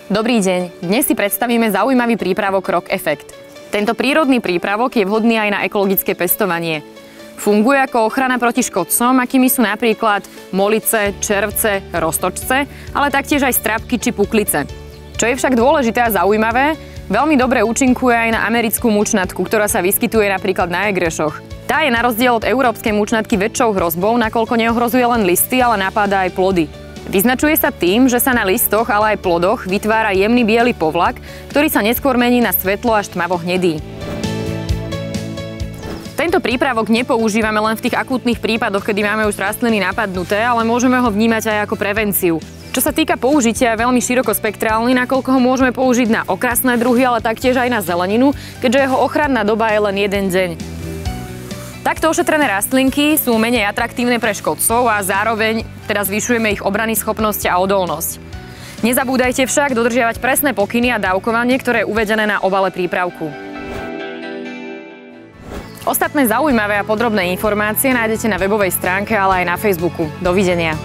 Dobrý deň, dnes si predstavíme zaujímavý prípravok Rock Effect. Tento prírodný prípravok je vhodný aj na ekologické pestovanie. Funguje ako ochrana proti škodcom, akými sú napríklad molice, červce, roztočce, ale taktiež aj strapky či puklice. Čo je však dôležité a zaujímavé, veľmi dobre účinkuje aj na americkú mučnatku, ktorá sa vyskytuje napríklad na egrešoch. Tá je na rozdiel od európskej mučnatky väčšou hrozbou, nakoľko neohrozuje len listy, ale napáda aj plody. Vyznačuje sa tým, že sa na listoch, ale aj plodoch vytvára jemný biely povlak, ktorý sa neskôr mení na svetlo až tmavo hnedý. Tento prípravok nepoužívame len v tých akútnych prípadoch, kedy máme už rastliny napadnuté, ale môžeme ho vnímať aj ako prevenciu. Čo sa týka použitia, je veľmi širokospektrálny, nakoľko ho môžeme použiť na okrasné druhy, ale taktiež aj na zeleninu, keďže jeho ochranná doba je len jeden deň. Takto ošetrené rastlinky sú menej atraktívne pre škodcov a zároveň teda zvyšujeme ich obranyschopnosť a odolnosť. Nezabúdajte však dodržiavať presné pokyny a dávkovanie, ktoré je uvedené na obale prípravku. Ostatné zaujímavé a podrobné informácie nájdete na webovej stránke, ale aj na Facebooku. Dovidenia.